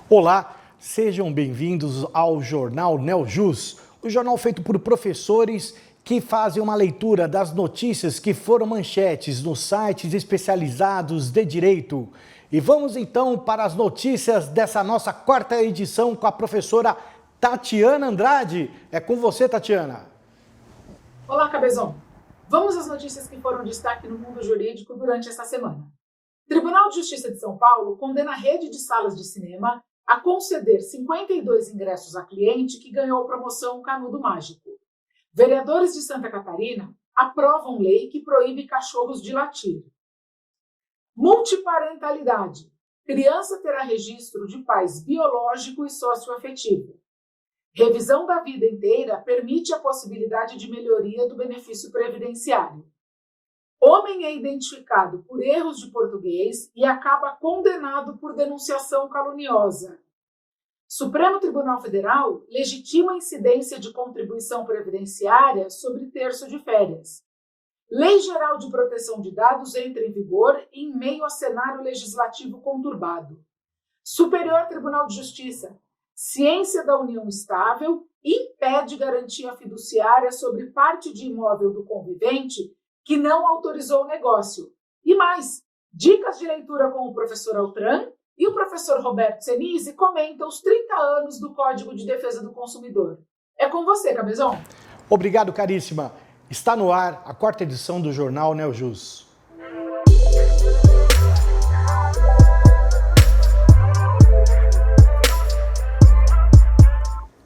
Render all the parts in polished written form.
Olá, sejam bem-vindos ao Jornal Neljus, o jornal feito por professores que fazem uma leitura das notícias que foram manchetes nos sites especializados de direito. E vamos então para as notícias dessa nossa quarta edição com a professora Tatiana Andrade. É com você, Tatiana. Olá, Cabezon. Vamos às notícias que foram destaque no mundo jurídico durante esta semana. Tribunal de Justiça de São Paulo condena a rede de salas de cinema a conceder 52 ingressos a cliente que ganhou promoção Canudo Mágico. Vereadores de Santa Catarina aprovam lei que proíbe cachorros de latir. Multiparentalidade. Criança terá registro de pais biológico e socioafetivo. Revisão da vida inteira permite a possibilidade de melhoria do benefício previdenciário. Homem é identificado por erros de português e acaba condenado por denunciação caluniosa. Supremo Tribunal Federal legitima a incidência de contribuição previdenciária sobre terço de férias. Lei Geral de Proteção de Dados entra em vigor em meio a cenário legislativo conturbado. Superior Tribunal de Justiça. Ciência da união estável impede garantia fiduciária sobre parte de imóvel do convivente que não autorizou o negócio. E mais, dicas de leitura com o professor Altran e o professor Roberto Senise comentam os 30 anos do Código de Defesa do Consumidor. É com você, Cabezon. Obrigado, caríssima. Está no ar a quarta edição do Jornal Neljus.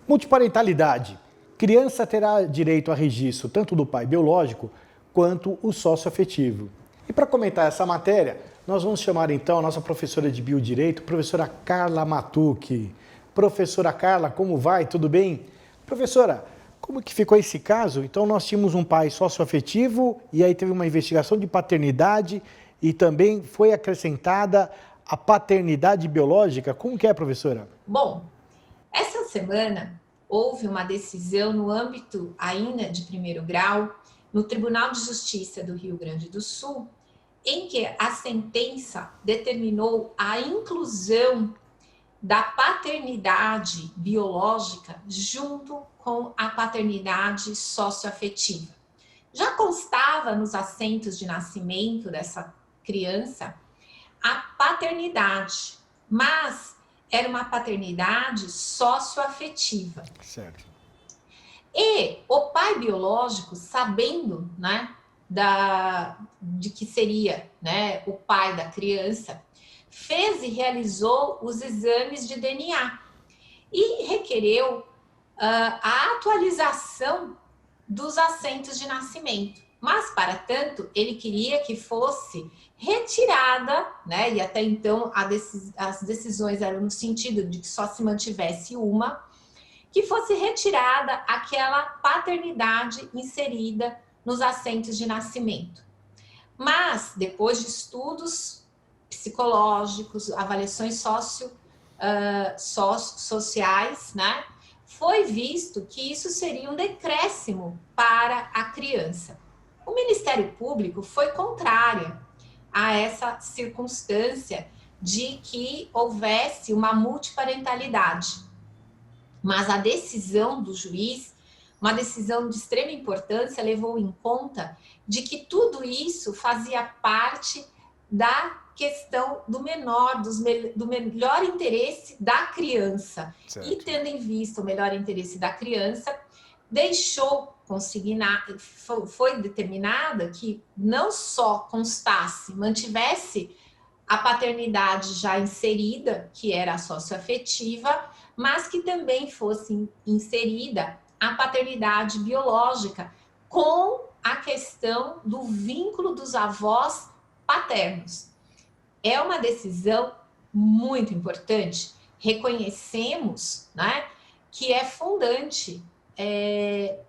Multiparentalidade. Criança terá direito a registro tanto do pai biológico quanto o socioafetivo. E para comentar essa matéria, nós vamos chamar então a nossa professora de Biodireito, professora Carla Matucci. Professora Carla, como vai? Tudo bem? Professora, como que ficou esse caso? Então nós tínhamos um pai socioafetivo e aí teve uma investigação de paternidade e também foi acrescentada a paternidade biológica. Como que é, professora? Bom, essa semana houve uma decisão no âmbito ainda de primeiro grau, no Tribunal de Justiça do Rio Grande do Sul, em que a sentença determinou a inclusão da paternidade biológica junto com a paternidade socioafetiva. Já constava nos assentos de nascimento dessa criança a paternidade, mas era uma paternidade socioafetiva. Certo. E o pai biológico, sabendo, né, de que seria, né, o pai da criança, fez e realizou os exames de DNA e requereu a atualização dos assentos de nascimento. Mas, para tanto, ele queria que fosse retirada, né, e até então as decisões eram no sentido de que só se mantivesse uma, que fosse retirada aquela paternidade inserida nos assentos de nascimento. Mas, depois de estudos psicológicos, avaliações sociais, né, foi visto que isso seria um decréscimo para a criança. O Ministério Público foi contrário a essa circunstância de que houvesse uma multiparentalidade. Mas a decisão do juiz, uma decisão de extrema importância, levou em conta de que tudo isso fazia parte da questão do menor, do melhor interesse da criança. Certo. E tendo em vista o melhor interesse da criança, deixou consignado, foi determinada que não só constasse, mantivesse a paternidade já inserida, que era a socioafetiva, mas que também fosse inserida a paternidade biológica com a questão do vínculo dos avós paternos. É uma decisão muito importante. Reconhecemos, né, que é fundante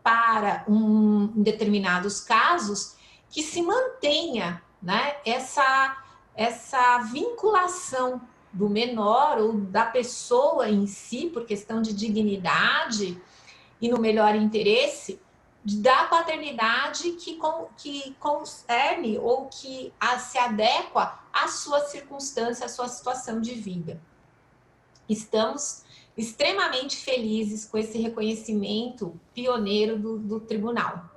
para em determinados casos que se mantenha, né, essa vinculação do menor ou da pessoa em si, por questão de dignidade e no melhor interesse, da paternidade que concerne ou que se adequa à sua circunstância, à sua situação de vida. Estamos extremamente felizes com esse reconhecimento pioneiro do tribunal.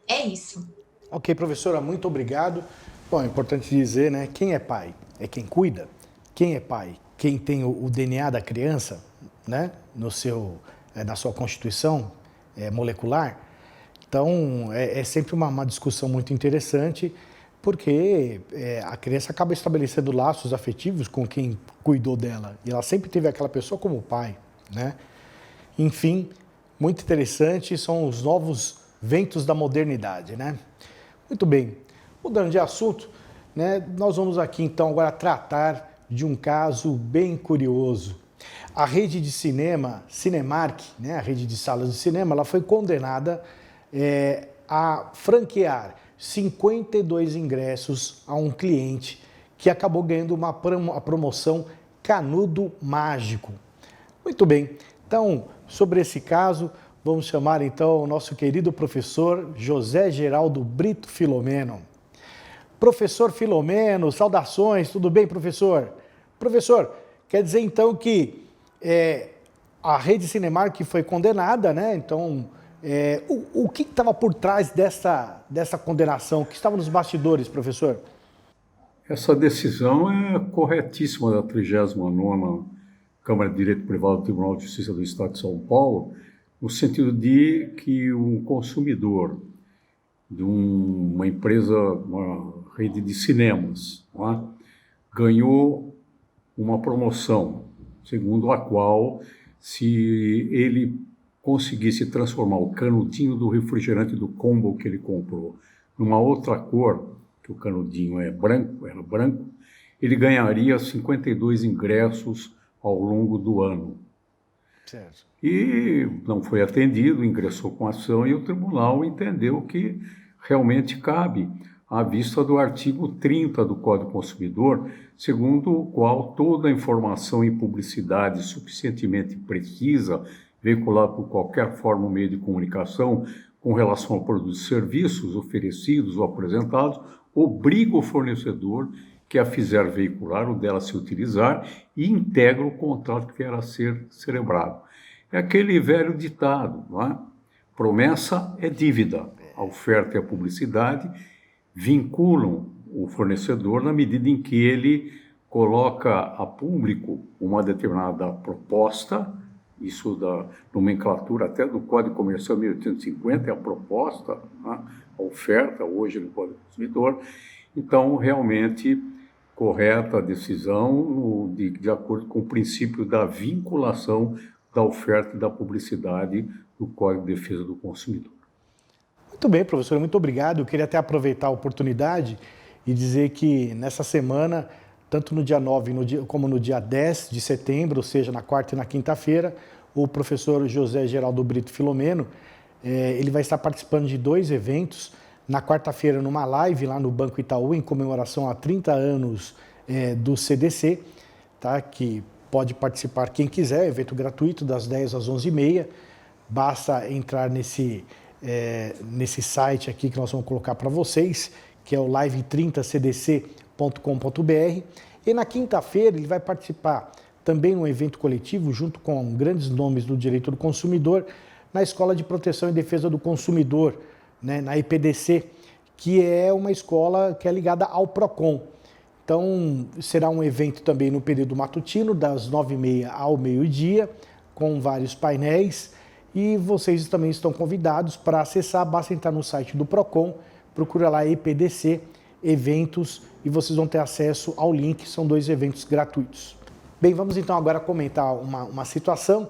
É isso. Ok, professora, muito obrigado. Bom, é importante dizer, né, quem é pai? É quem cuida. Quem é pai? Quem tem o DNA da criança, né, na sua constituição molecular. Então, é sempre uma discussão muito interessante, porque a criança acaba estabelecendo laços afetivos com quem cuidou dela. E ela sempre teve aquela pessoa como pai, né? Enfim, muito interessante, são os novos ventos da modernidade, né? Muito bem, mudando de assunto, né, nós vamos aqui então agora tratar de um caso bem curioso. A rede de cinema, Cinemark, né, a rede de salas de cinema, ela foi condenada a franquear 52 ingressos a um cliente que acabou ganhando a promoção Canudo Mágico. Muito bem, então, sobre esse caso, vamos chamar então o nosso querido professor José Geraldo Brito Filomeno. Professor Filomeno, saudações, tudo bem, professor? Professor, quer dizer então que a rede Cinemark foi condenada, né? Então, o que estava por trás dessa condenação? O que estava nos bastidores, professor? Essa decisão é corretíssima da 39ª Câmara de Direito Privado do Tribunal de Justiça do Estado de São Paulo, no sentido de que um consumidor de uma empresa, uma rede de cinemas, ganhou uma promoção, segundo a qual, se ele conseguisse transformar o canudinho do refrigerante do combo que ele comprou numa outra cor, que o canudinho era branco, ele ganharia 52 ingressos ao longo do ano. Certo. E não foi atendido, ingressou com ação e o tribunal entendeu que realmente cabe, à vista do artigo 30 do Código do Consumidor, segundo o qual toda informação e publicidade suficientemente precisa, veiculada por qualquer forma ou meio de comunicação com relação ao produto e serviços oferecidos ou apresentados, obriga o fornecedor que a fizer veicular ou dela se utilizar e integra o contrato que vier a ser celebrado. É aquele velho ditado, não é? Promessa é dívida. A oferta e a publicidade vinculam o fornecedor na medida em que ele coloca a público uma determinada proposta, isso da nomenclatura até do Código Comercial 1850, é a proposta, né? A oferta, hoje no Código do Consumidor. Então, realmente, correta a decisão de acordo com o princípio da vinculação da oferta e da publicidade do Código de Defesa do Consumidor. Muito bem, professor, muito obrigado. Eu queria até aproveitar a oportunidade e dizer que nessa semana, tanto no dia 9 como no dia 10 de setembro, ou seja, na quarta e na quinta-feira, o professor José Geraldo Brito Filomeno, ele vai estar participando de 2 eventos. Na quarta-feira, numa live lá no Banco Itaú, em comemoração a 30 anos do CDC, tá? Que pode participar quem quiser, evento gratuito das 10 às 11h30. Basta entrar nesse site aqui que nós vamos colocar para vocês, que é o live30cdc.com.br. E na quinta-feira ele vai participar também de um evento coletivo junto com grandes nomes do direito do consumidor na Escola de Proteção e Defesa do Consumidor, né, na EPDC, que é uma escola que é ligada ao PROCON. Então, será um evento também no período matutino, das 9h30 ao meio-dia, com vários painéis. E vocês também estão convidados para acessar, basta entrar no site do PROCON, procura lá EPDC, eventos, e vocês vão ter acesso ao link, são 2 eventos gratuitos. Bem, vamos então agora comentar uma situação,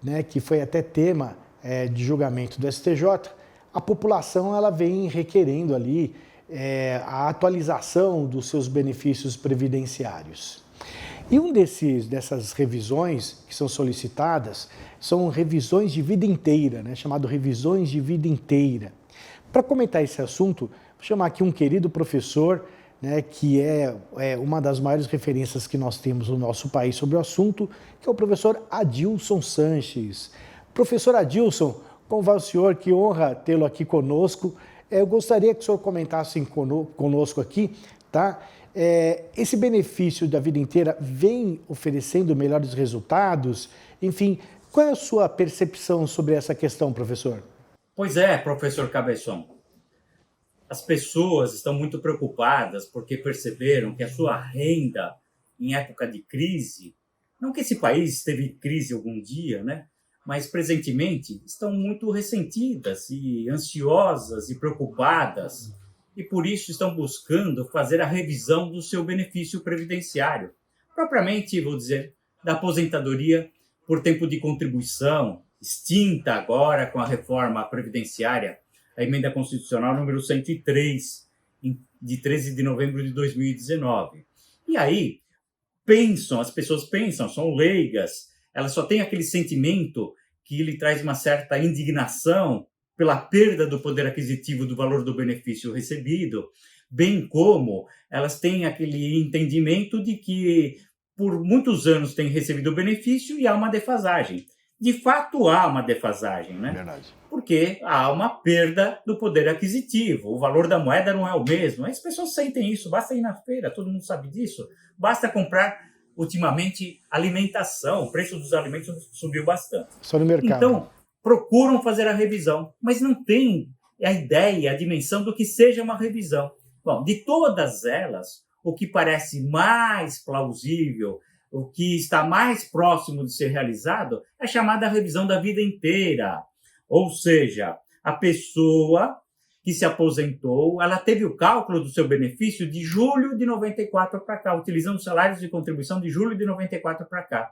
né, que foi até tema de julgamento do STJ. A população ela vem requerendo ali a atualização dos seus benefícios previdenciários. E dessas revisões que são solicitadas são revisões de vida inteira, né, chamado revisões de vida inteira. Para comentar esse assunto, vou chamar aqui um querido professor, né, que é uma das maiores referências que nós temos no nosso país sobre o assunto, que é o professor Adilson Sanches. Professor Adilson, como vai o senhor? Que honra tê-lo aqui conosco. Eu gostaria que o senhor comentasse conosco aqui, tá? esse benefício da vida inteira vem oferecendo melhores resultados? Enfim, qual é a sua percepção sobre essa questão, professor? Pois é, professor Cabeção. As pessoas estão muito preocupadas porque perceberam que a sua renda em época de crise, não que esse país teve crise algum dia, né? Mas presentemente estão muito ressentidas e ansiosas e preocupadas e por isso estão buscando fazer a revisão do seu benefício previdenciário, propriamente, vou dizer, da aposentadoria por tempo de contribuição, extinta agora com a reforma previdenciária, a emenda constitucional número 103, de 13 de novembro de 2019. E aí, as pessoas pensam, são leigas, elas só têm aquele sentimento que lhe traz uma certa indignação pela perda do poder aquisitivo do valor do benefício recebido, bem como elas têm aquele entendimento de que por muitos anos têm recebido o benefício e há uma defasagem. De fato, há uma defasagem, né? Verdade. Porque há uma perda do poder aquisitivo, o valor da moeda não é o mesmo. As pessoas sentem isso, basta ir na feira, todo mundo sabe disso, basta comprar, ultimamente, alimentação, o preço dos alimentos subiu bastante. Só no mercado. Então, procuram fazer a revisão, mas não tem a ideia, a dimensão do que seja uma revisão. Bom, de todas elas, o que parece mais plausível, o que está mais próximo de ser realizado, é a chamada revisão da vida inteira. Ou seja, a pessoa que se aposentou, ela teve o cálculo do seu benefício de julho de 94 para cá, utilizando os salários de contribuição de julho de 94 para cá.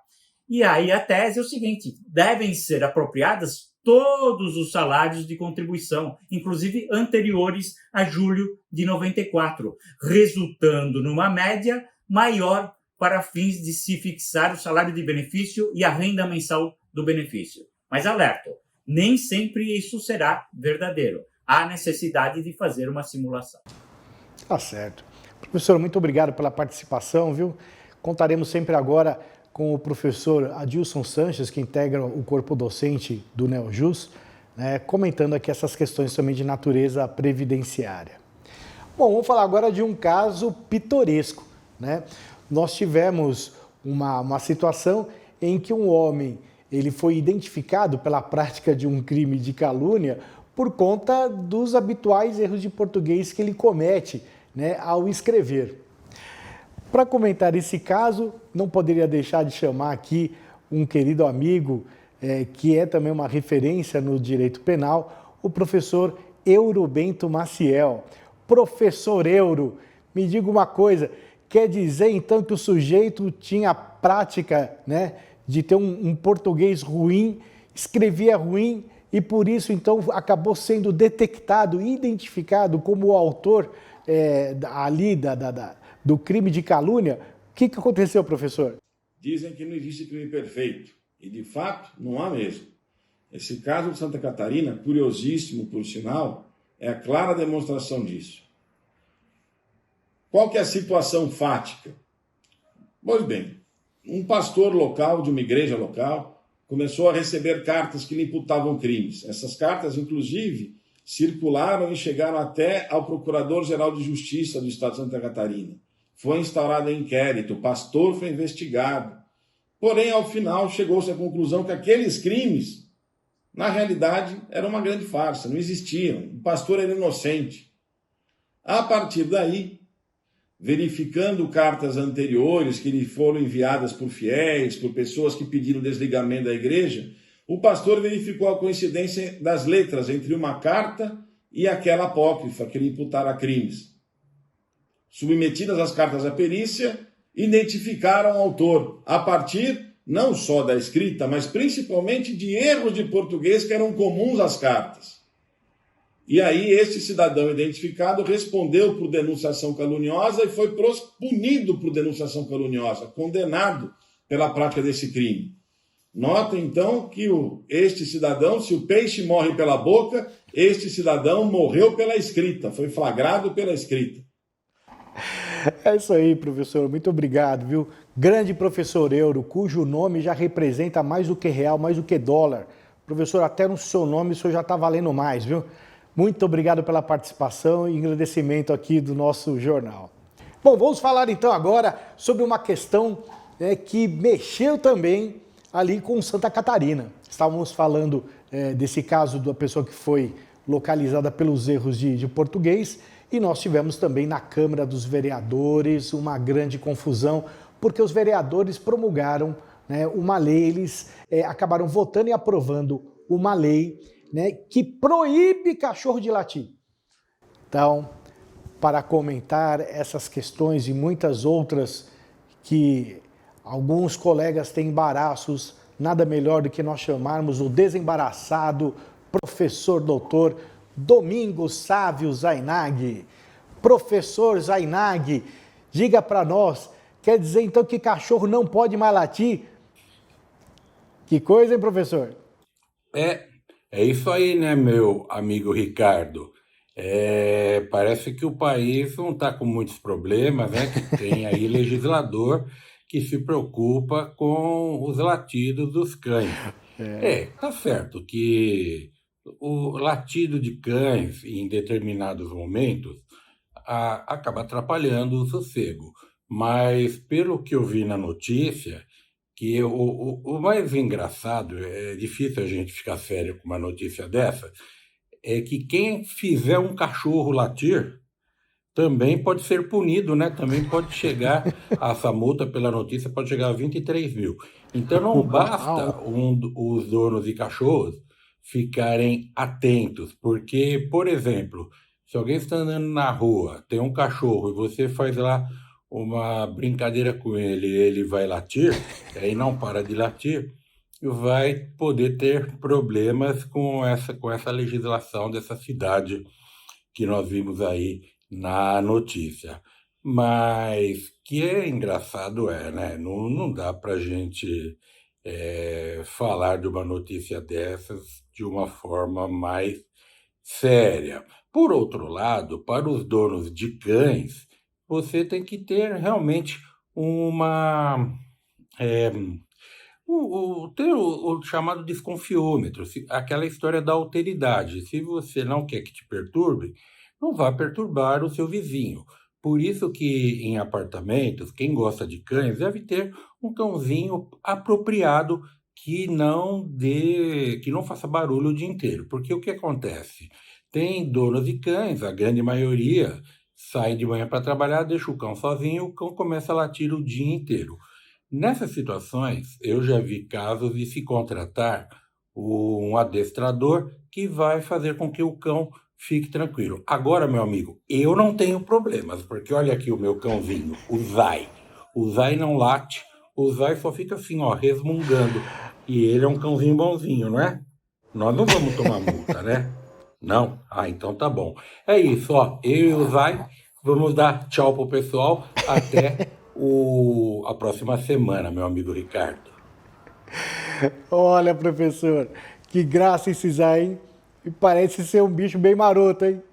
E aí a tese é o seguinte, devem ser apropriadas todos os salários de contribuição, inclusive anteriores a julho de 94, resultando numa média maior para fins de se fixar o salário de benefício e a renda mensal do benefício. Mas alerto, nem sempre isso será verdadeiro. Há necessidade de fazer uma simulação. Tá certo. Professor, muito obrigado pela participação, viu? Contaremos sempre agora com o professor Adilson Sanches, que integra o corpo docente do NeoJus, né, comentando aqui essas questões também de natureza previdenciária. Bom, vamos falar agora de um caso pitoresco, né? Nós tivemos uma situação em que um homem ele foi identificado pela prática de um crime de calúnia por conta dos habituais erros de português que ele comete, né, ao escrever. Para comentar esse caso, não poderia deixar de chamar aqui um querido amigo, que é também uma referência no direito penal, o professor Euro Bento Maciel. Professor Euro, me diga uma coisa, quer dizer então que o sujeito tinha prática, né, de ter um português ruim, escrevia ruim e por isso então acabou sendo detectado, identificado como o autor ali do crime de calúnia? O que aconteceu, professor? Dizem que não existe crime perfeito, e de fato não há mesmo. Esse caso de Santa Catarina, curiosíssimo por sinal, é a clara demonstração disso. Qual que é a situação fática? Pois bem, um pastor local, de uma igreja local, começou a receber cartas que lhe imputavam crimes. Essas cartas, inclusive, circularam e chegaram até ao Procurador-Geral de Justiça do Estado de Santa Catarina. Foi instaurado um inquérito, o pastor foi investigado. Porém, ao final, chegou-se à conclusão que aqueles crimes, na realidade, eram uma grande farsa, não existiam. O pastor era inocente. A partir daí, verificando cartas anteriores que lhe foram enviadas por fiéis, por pessoas que pediram desligamento da igreja, o pastor verificou a coincidência das letras entre uma carta e aquela apócrifa que lhe imputara crimes. Submetidas as cartas à perícia, identificaram o autor, a partir não só da escrita, mas principalmente de erros de português que eram comuns às cartas. E aí este cidadão identificado respondeu por denunciação caluniosa e foi punido por denunciação caluniosa, condenado pela prática desse crime. Nota então que este cidadão, se o peixe morre pela boca, este cidadão morreu pela escrita, foi flagrado pela escrita. É isso aí, professor. Muito obrigado, viu? Grande professor Euro, cujo nome já representa mais do que real, mais do que dólar. Professor, até no seu nome o senhor já está valendo mais, viu? Muito obrigado pela participação e agradecimento aqui do nosso jornal. Bom, vamos falar então agora sobre uma questão que mexeu também ali com Santa Catarina. Estávamos falando desse caso da pessoa que foi localizada pelos erros de português e nós tivemos também na Câmara dos Vereadores uma grande confusão porque os vereadores promulgaram uma lei, eles acabaram votando e aprovando uma lei que proíbe cachorro de latir. Então, para comentar essas questões e muitas outras que alguns colegas têm embaraços, nada melhor do que nós chamarmos o desembaraçado professor doutor Domingos Sávio Zainag. Professor Zainag, diga para nós, quer dizer então que cachorro não pode mais latir? Que coisa, hein, professor? É isso aí, né, meu amigo Ricardo? Parece que o país não está com muitos problemas, né? Que tem aí legislador que se preocupa com os latidos dos cães. Tá certo que o latido de cães em determinados momentos acaba atrapalhando o sossego. Mas pelo que eu vi na notícia, que o mais engraçado, é difícil a gente ficar sério com uma notícia dessa, é que quem fizer um cachorro latir também pode ser punido, né? Também pode chegar, essa multa pela notícia pode chegar a 23 mil. Então não basta os donos de cachorros ficarem atentos, porque, por exemplo, se alguém está andando na rua, tem um cachorro e você faz lá uma brincadeira com ele, ele vai latir, aí não para de latir, vai poder ter problemas com essa legislação dessa cidade que nós vimos aí na notícia. Mas que é engraçado né? Não dá para a gente falar de uma notícia dessas de uma forma mais séria. Por outro lado, para os donos de cães, você tem que ter realmente o chamado desconfiômetro, aquela história da alteridade. Se você não quer que te perturbe, não vá perturbar o seu vizinho. Por isso que em apartamentos, quem gosta de cães deve ter um cãozinho apropriado que não faça barulho o dia inteiro. Porque o que acontece? Tem donos de cães, a grande maioria sai de manhã para trabalhar, deixa o cão sozinho, o cão começa a latir o dia inteiro. Nessas situações, eu já vi casos de se contratar um adestrador que vai fazer com que o cão fique tranquilo. Agora, meu amigo, eu não tenho problemas, porque olha aqui o meu cãozinho, o Zai. O Zai não late, o Zai só fica assim, ó, resmungando. E ele é um cãozinho bonzinho, não é? Nós não vamos tomar multa, né? Não? Então tá bom. É isso, ó. Eu e o Zai vamos dar tchau pro pessoal até a próxima semana, meu amigo Ricardo. Olha, professor, que graça esse Zai, hein? E parece ser um bicho bem maroto, hein?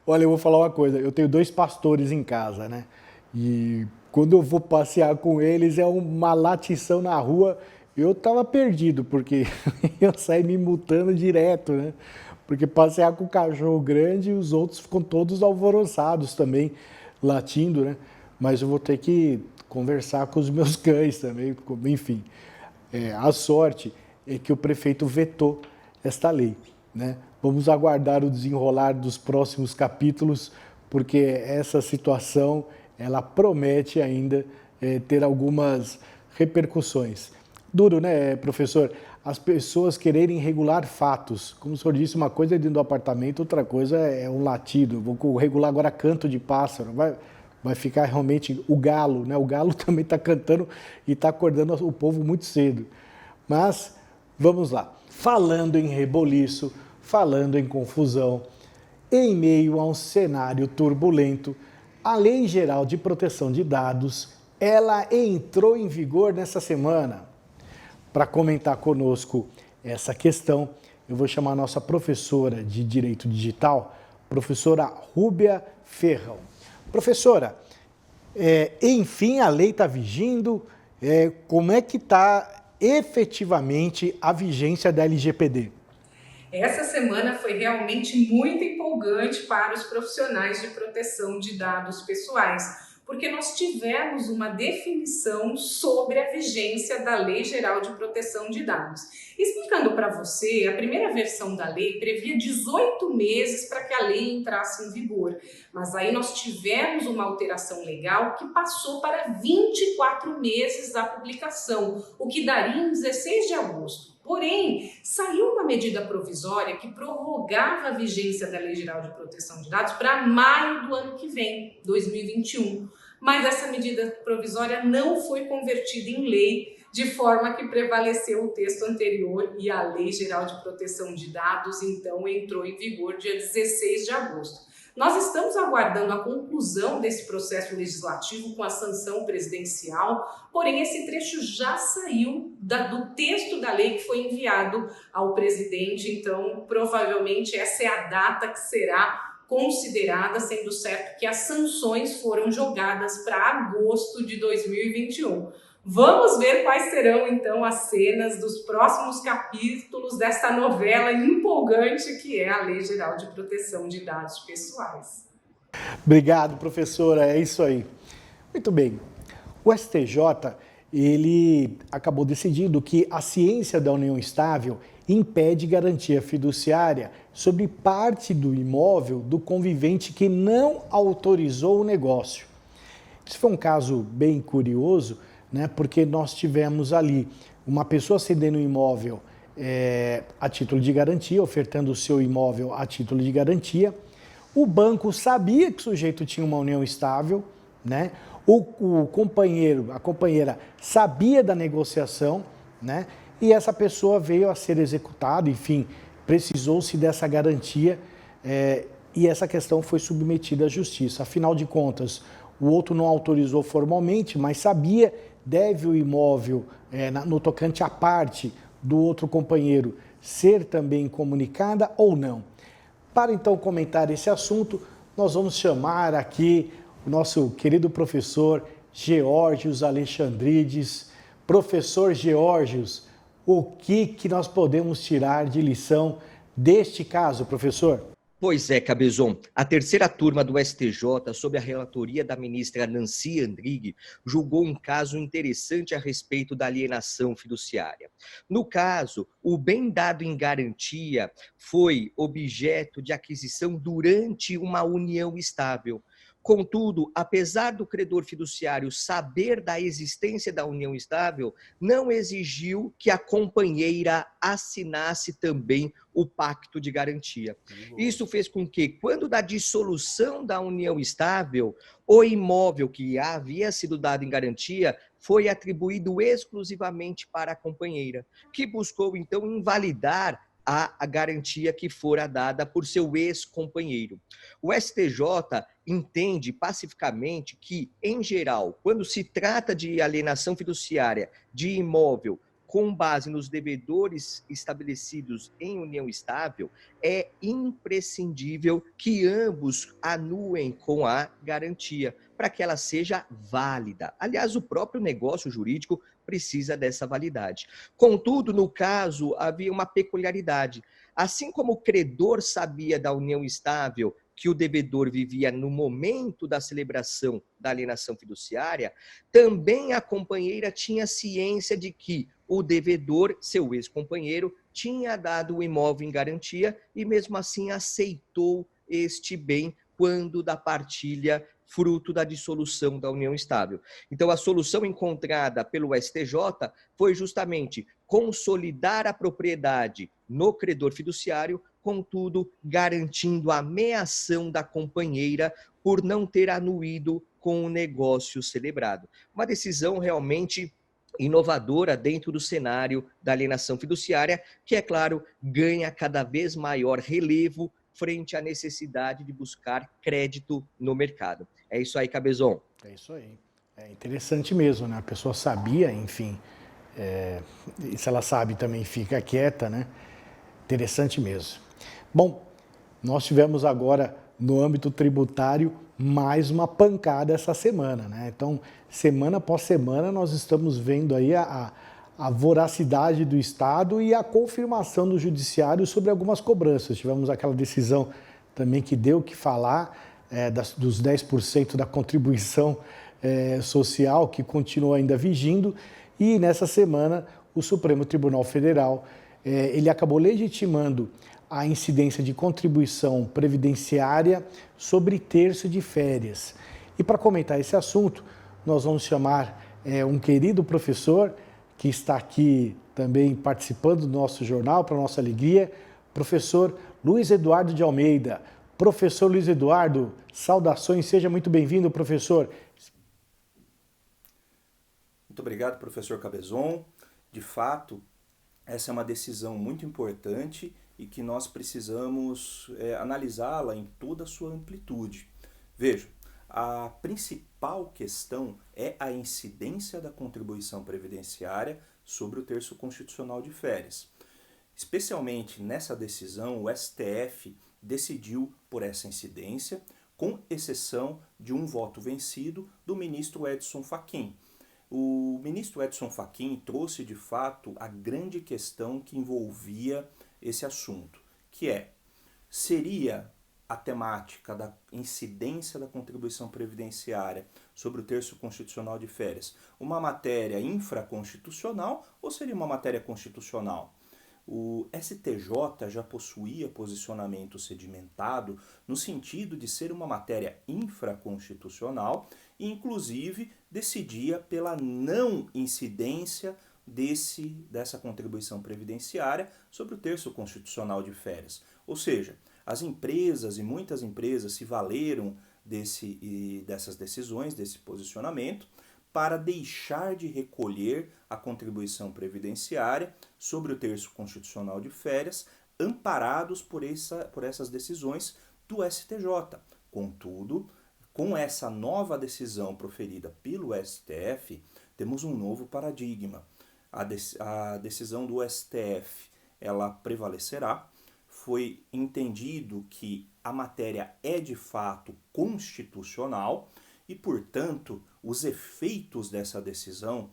Olha, eu vou falar uma coisa, eu tenho 2 pastores em casa, né? E quando eu vou passear com eles é uma latição na rua. Eu tava perdido, porque eu saí me multando direto, né? Porque passear com o cachorro grande, os outros ficam todos alvoroçados também, latindo, né? Mas eu vou ter que conversar com os meus cães também, enfim. A sorte é que o prefeito vetou esta lei, né? Vamos aguardar o desenrolar dos próximos capítulos, porque essa situação, ela promete ainda ter algumas repercussões. Duro, né, professor? As pessoas quererem regular fatos. Como o senhor disse, uma coisa é dentro do apartamento, outra coisa é um latido. Vou regular agora canto de pássaro. Vai ficar realmente o galo, né? O galo também está cantando e está acordando o povo muito cedo. Mas, vamos lá. Falando em reboliço, falando em confusão, em meio a um cenário turbulento, a Lei Geral de Proteção de Dados, ela entrou em vigor nessa semana. Para comentar conosco essa questão, eu vou chamar a nossa professora de Direito Digital, professora Rúbia Ferrão. Professora, enfim, a lei está vigindo, como é que está efetivamente a vigência da LGPD? Essa semana foi realmente muito empolgante para os profissionais de proteção de dados pessoais, porque nós tivemos uma definição sobre a vigência da Lei Geral de Proteção de Dados. Explicando para você, a primeira versão da lei previa 18 meses para que a lei entrasse em vigor, mas aí nós tivemos uma alteração legal que passou para 24 meses da publicação, o que daria em 16 de agosto. Porém, saiu uma medida provisória que prorrogava a vigência da Lei Geral de Proteção de Dados para maio do ano que vem, 2021. Mas essa medida provisória não foi convertida em lei, de forma que prevaleceu o texto anterior e a Lei Geral de Proteção de Dados, então, entrou em vigor dia 16 de agosto. Nós estamos aguardando a conclusão desse processo legislativo com a sanção presidencial, porém esse trecho já saiu do texto da lei que foi enviado ao presidente, então provavelmente essa é a data que será considerada, sendo certo que as sanções foram jogadas para agosto de 2021. Vamos ver quais serão, então, as cenas dos próximos capítulos desta novela empolgante que é a Lei Geral de Proteção de Dados Pessoais. Obrigado, professora. É isso aí. Muito bem. O STJ, ele acabou decidindo que a ciência da união estável impede garantia fiduciária sobre parte do imóvel do convivente que não autorizou o negócio. Isso foi um caso bem curioso, né? Porque nós tivemos ali uma pessoa cedendo um imóvel a título de garantia, ofertando o seu imóvel a título de garantia. O banco sabia que o sujeito tinha uma união estável, né? O companheiro, a companheira sabia da negociação, né? E essa pessoa veio a ser executada, enfim, precisou-se dessa garantia e essa questão foi submetida à justiça. Afinal de contas, o outro não autorizou formalmente, mas sabia, deve o imóvel, no tocante à parte do outro companheiro, ser também comunicada ou não. Para então comentar esse assunto, nós vamos chamar aqui o nosso querido professor Geórgios Alexandrides. Professor Geórgios, o que nós podemos tirar de lição deste caso, professor? Pois é, Cabezon. A terceira turma do STJ, sob a relatoria da ministra Nancy Andrighi, julgou um caso interessante a respeito da alienação fiduciária. No caso, o bem dado em garantia foi objeto de aquisição durante uma união estável. Contudo, apesar do credor fiduciário saber da existência da união estável, não exigiu que a companheira assinasse também o pacto de garantia. Isso fez com que, quando da dissolução da união estável, o imóvel que havia sido dado em garantia foi atribuído exclusivamente para a companheira, que buscou então invalidar a garantia que fora dada por seu ex-companheiro. O STJ entende pacificamente que, em geral, quando se trata de alienação fiduciária de imóvel com base nos devedores estabelecidos em união estável, é imprescindível que ambos anuem com a garantia, para que ela seja válida. Aliás, o próprio negócio jurídico precisa dessa validade. Contudo, no caso, havia uma peculiaridade. Assim como o credor sabia da união estável que o devedor vivia no momento da celebração da alienação fiduciária, também a companheira tinha ciência de que o devedor, seu ex-companheiro, tinha dado o imóvel em garantia e mesmo assim aceitou este bem quando da partilha fruto da dissolução da união estável. Então, a solução encontrada pelo STJ foi justamente consolidar a propriedade no credor fiduciário, contudo, garantindo a meação da companheira por não ter anuído com o negócio celebrado. Uma decisão realmente inovadora dentro do cenário da alienação fiduciária, que, é claro, ganha cada vez maior relevo frente à necessidade de buscar crédito no mercado. É isso aí, Cabezon. É isso aí. É interessante mesmo, né? A pessoa sabia, enfim, e se ela sabe também fica quieta, né? Interessante mesmo. Bom, nós tivemos agora, no âmbito tributário, mais uma pancada essa semana, né? Então, semana após semana, nós estamos vendo aí a voracidade do Estado e a confirmação do Judiciário sobre algumas cobranças. Tivemos aquela decisão também que deu o que falar dos 10% da contribuição social que continua ainda vigindo, e nessa semana o Supremo Tribunal Federal ele acabou legitimando a incidência de contribuição previdenciária sobre terço de férias. E para comentar esse assunto, nós vamos chamar um querido professor que está aqui também participando do nosso jornal, para nossa alegria, professor Luiz Eduardo de Almeida. Professor Luiz Eduardo, saudações, seja muito bem-vindo, professor. Muito obrigado, professor Cabezon. De fato, essa é uma decisão muito importante e que nós precisamos analisá-la em toda a sua amplitude. Veja, a principal questão é a incidência da contribuição previdenciária sobre o terço constitucional de férias. Especialmente nessa decisão, o STF decidiu por essa incidência, com exceção de um voto vencido do ministro Edson Fachin. O ministro Edson Fachin trouxe, de fato, a grande questão que envolvia esse assunto, que seria a temática da incidência da contribuição previdenciária sobre o terço constitucional de férias uma matéria infraconstitucional ou seria uma matéria constitucional? O STJ já possuía posicionamento sedimentado no sentido de ser uma matéria infraconstitucional e, inclusive, decidia pela não incidência dessa contribuição previdenciária sobre o terço constitucional de férias. Ou seja, as empresas e muitas empresas se valeram dessas decisões, desse posicionamento, para deixar de recolher a contribuição previdenciária sobre o terço constitucional de férias, amparados por essas decisões do STJ. Contudo, com essa nova decisão proferida pelo STF, temos um novo paradigma. A decisão do STF ela prevalecerá. Foi entendido que a matéria é de fato constitucional e, portanto, os efeitos dessa decisão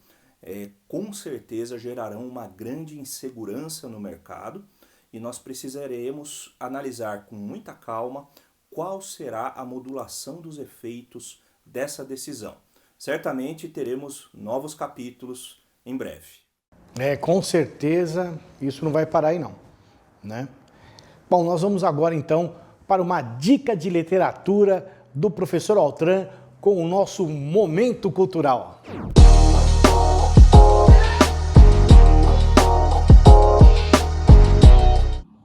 com certeza gerarão uma grande insegurança no mercado e nós precisaremos analisar com muita calma qual será a modulação dos efeitos dessa decisão. Certamente teremos novos capítulos em breve. Com certeza isso não vai parar aí não, né? Bom, nós vamos agora então para uma dica de literatura do professor Altran com o nosso Momento Cultural.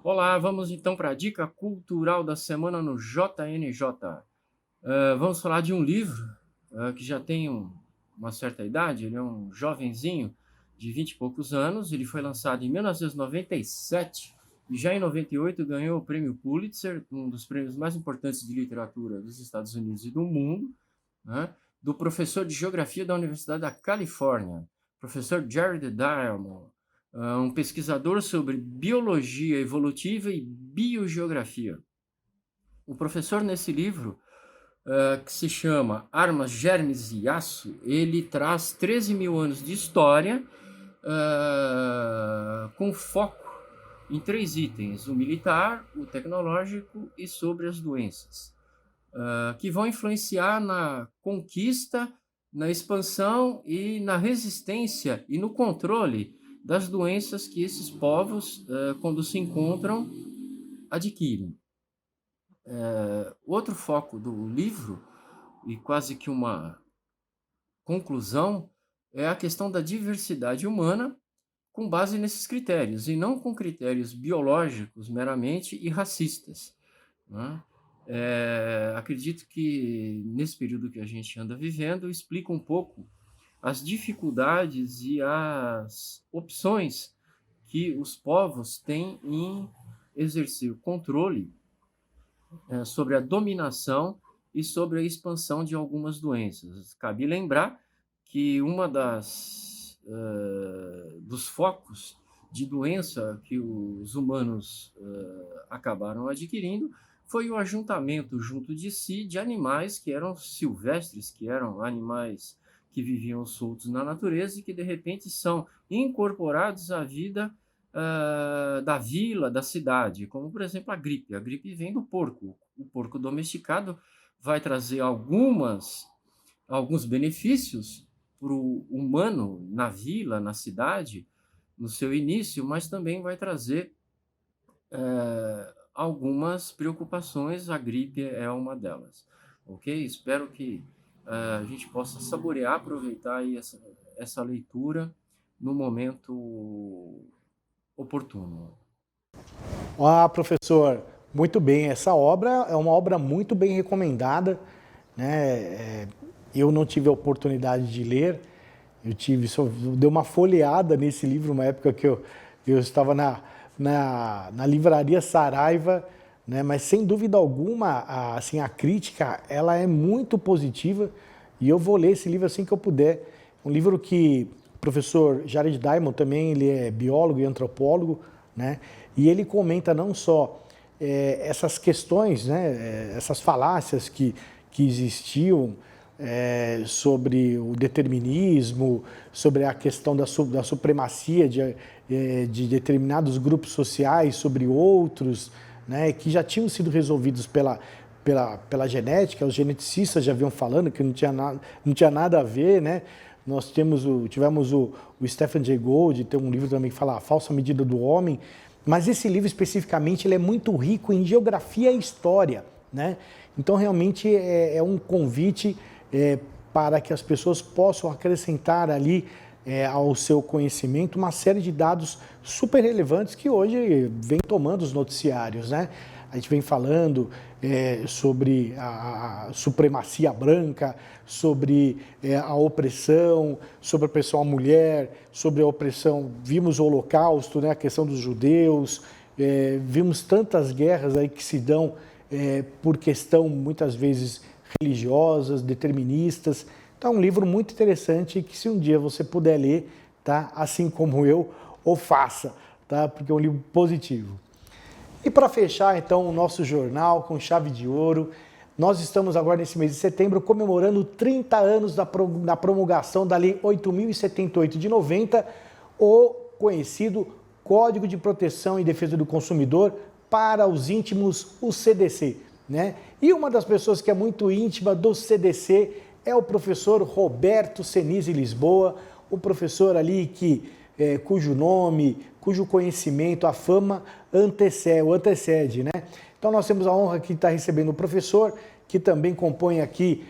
Olá, vamos então para a dica cultural da semana no JNJ. Vamos falar de um livro que já tem uma certa idade, ele é um jovenzinho de 20 e poucos anos, ele foi lançado em 1997 e já em 98 ganhou o prêmio Pulitzer, um dos prêmios mais importantes de literatura dos Estados Unidos e do mundo, né, do professor de geografia da Universidade da Califórnia, professor Jared Diamond, um pesquisador sobre biologia evolutiva e biogeografia. O professor, nesse livro, que se chama Armas, Germes e Aço, ele traz 13 mil anos de história com foco em 3 itens: o militar, o tecnológico e sobre as doenças, que vão influenciar na conquista, na expansão e na resistência e no controle das doenças que esses povos, quando se encontram, adquirem. Outro foco do livro, e quase que uma conclusão, é a questão da diversidade humana com base nesses critérios, e não com critérios biológicos meramente e racistas, né? Acredito que nesse período que a gente anda vivendo explica um pouco as dificuldades e as opções que os povos têm em exercer controle sobre a dominação e sobre a expansão de algumas doenças. Cabe lembrar que dos focos de doença que os humanos acabaram adquirindo foi o ajuntamento junto de si de animais que eram silvestres, que eram animais que viviam soltos na natureza e que de repente são incorporados à vida da vila, da cidade, como por exemplo a gripe. A gripe vem do porco. O porco domesticado vai trazer alguns benefícios para o humano na vila, na cidade, no seu início, mas também vai trazer algumas preocupações. A gripe é uma delas, ok? Espero que a gente possa saborear, aproveitar aí essa leitura no momento oportuno. Professor, muito bem. Essa obra é uma obra muito bem recomendada, né? Eu não tive a oportunidade de ler, só dei uma folheada nesse livro, uma época que eu estava na livraria Saraiva, né? Mas sem dúvida alguma, assim, a crítica ela é muito positiva e eu vou ler esse livro assim que eu puder. Um livro que o professor Jared Diamond também, ele é biólogo e antropólogo, né? E ele comenta não só essas questões, né? Essas falácias que existiam sobre o determinismo, sobre a questão da supremacia de determinados grupos sociais sobre outros, né, que já tinham sido resolvidos pela genética. Os geneticistas já vinham falando que não tinha nada a ver, né? Nós tivemos o Stephen Jay Gould, tem um livro também que fala A Falsa Medida do Homem, mas esse livro especificamente ele é muito rico em geografia e história, né? Então realmente é um convite para que as pessoas possam acrescentar ali ao seu conhecimento uma série de dados super relevantes que hoje vem tomando os noticiários, né? A gente vem falando sobre a supremacia branca, sobre a opressão à mulher, sobre a opressão, vimos o Holocausto, né? A questão dos judeus, vimos tantas guerras aí que se dão por questão muitas vezes religiosas, deterministas. Então é um livro muito interessante que se um dia você puder ler, tá? Assim como eu, o faça, tá? Porque é um livro positivo. E para fechar então o nosso jornal com chave de ouro, nós estamos agora nesse mês de setembro comemorando 30 anos da promulgação da Lei 8.078 de 90, o conhecido Código de Proteção e Defesa do Consumidor para os íntimos, o CDC, né? E uma das pessoas que é muito íntima do CDC é o professor Roberto Senise Lisboa, o professor ali cujo nome, cujo conhecimento, a fama antecede, né? Então nós temos a honra de estar recebendo o professor, que também compõe aqui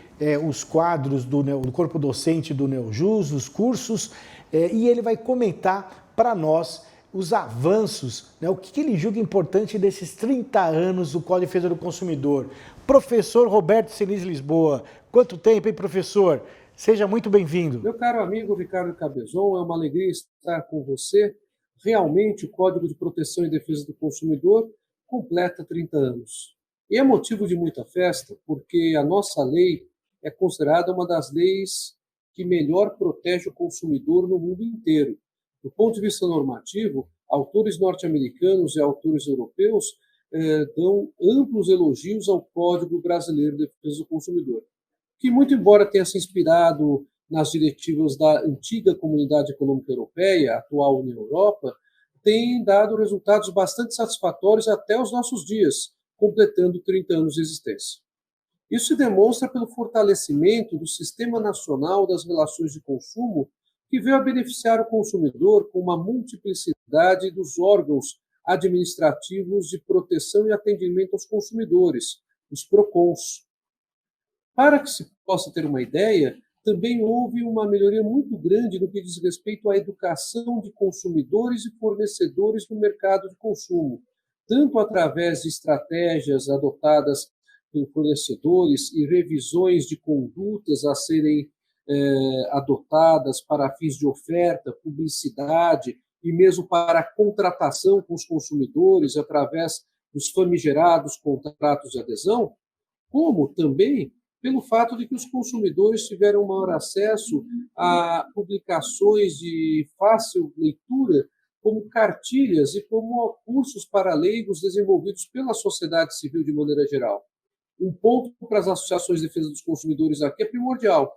os quadros do corpo docente do Neojus, os cursos, e ele vai comentar para nós os avanços, né? O que ele julga importante desses 30 anos do Código de Defesa do Consumidor. Professor Roberto Senise Lisboa, quanto tempo, hein, professor? Seja muito bem-vindo. Meu caro amigo Ricardo Cabezon, é uma alegria estar com você. Realmente, o Código de Proteção e Defesa do Consumidor completa 30 anos. E é motivo de muita festa, porque a nossa lei é considerada uma das leis que melhor protege o consumidor no mundo inteiro. Do ponto de vista normativo, autores norte-americanos e autores europeus dão amplos elogios ao Código Brasileiro de Defesa do Consumidor, que, muito embora tenha se inspirado nas diretivas da antiga Comunidade Econômica Europeia, a atual União Europa, tem dado resultados bastante satisfatórios até os nossos dias, completando 30 anos de existência. Isso se demonstra pelo fortalecimento do Sistema Nacional das Relações de Consumo, que veio a beneficiar o consumidor com uma multiplicidade dos órgãos administrativos de proteção e atendimento aos consumidores, os PROCONs. Para que se possa ter uma ideia, também houve uma melhoria muito grande no que diz respeito à educação de consumidores e fornecedores no mercado de consumo, tanto através de estratégias adotadas pelos fornecedores e revisões de condutas a serem adotadas para fins de oferta, publicidade e mesmo para a contratação com os consumidores através dos famigerados contratos de adesão, como também pelo fato de que os consumidores tiveram maior acesso a publicações de fácil leitura, como cartilhas e como cursos para leigos desenvolvidos pela sociedade civil de maneira geral. Um ponto para as associações de defesa dos consumidores aqui é primordial.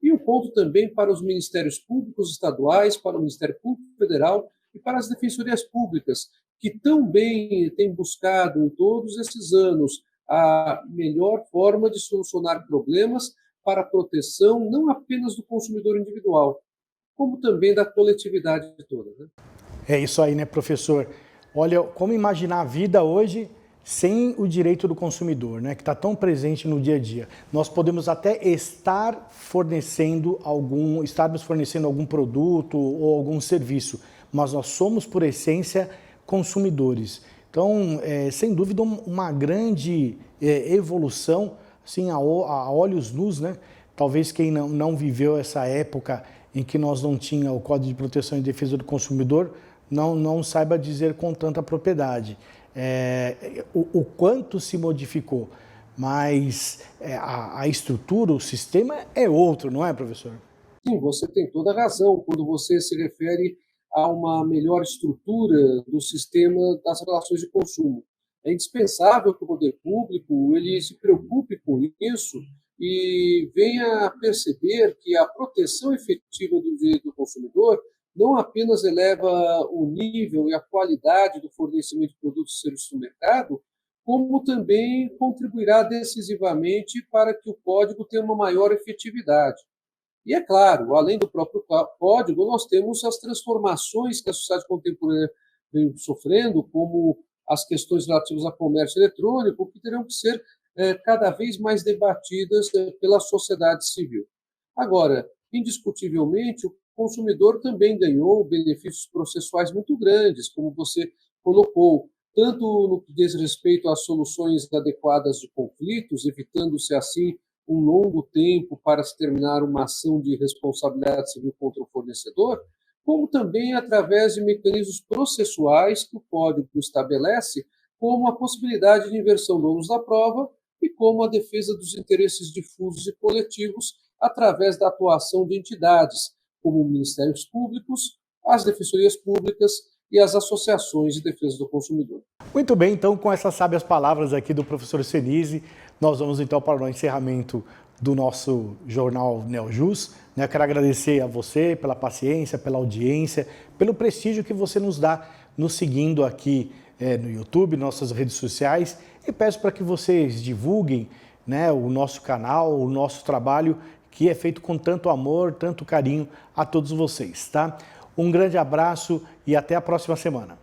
E um ponto também para os ministérios públicos estaduais, para o Ministério Público Federal e para as defensorias públicas, que também têm buscado em todos esses anos a melhor forma de solucionar problemas para a proteção não apenas do consumidor individual, como também da coletividade toda, né? É isso aí, né, professor? Olha, como imaginar a vida hoje sem o direito do consumidor, né, que está tão presente no dia a dia. Nós podemos até estarmos fornecendo algum produto ou algum serviço, mas nós somos, por essência, consumidores. Então, sem dúvida, uma grande evolução, assim, a olhos nus, né? Talvez quem não viveu essa época em que nós não tínhamos o Código de Proteção e Defesa do Consumidor, não saiba dizer com tanta propriedade o quanto se modificou, mas a estrutura, o sistema é outro, não é, professor? Sim, você tem toda a razão quando você se refere a uma melhor estrutura do sistema das relações de consumo. É indispensável que o poder público ele se preocupe com isso e venha a perceber que a proteção efetiva do direito do consumidor não apenas eleva o nível e a qualidade do fornecimento de produtos e serviços no mercado, como também contribuirá decisivamente para que o código tenha uma maior efetividade. E é claro, além do próprio código, nós temos as transformações que a sociedade contemporânea vem sofrendo, como as questões relativas ao comércio eletrônico, que terão que ser cada vez mais debatidas pela sociedade civil. Agora, indiscutivelmente, o consumidor também ganhou benefícios processuais muito grandes, como você colocou, tanto no que diz respeito às soluções adequadas de conflitos, evitando-se assim um longo tempo para se terminar uma ação de responsabilidade civil contra o fornecedor, como também através de mecanismos processuais que o Código estabelece, como a possibilidade de inversão do ônus da prova e como a defesa dos interesses difusos e coletivos através da atuação de entidades, como ministérios públicos, as defensorias públicas e as associações de defesa do consumidor. Muito bem, então, com essas sábias palavras aqui do professor Senise, nós vamos então para o encerramento do nosso jornal Neojus. Eu quero agradecer a você pela paciência, pela audiência, pelo prestígio que você nos dá nos seguindo aqui no YouTube, nossas redes sociais, e peço para que vocês divulguem, né, o nosso canal, o nosso trabalho, que é feito com tanto amor, tanto carinho a todos vocês, tá? Um grande abraço e até a próxima semana.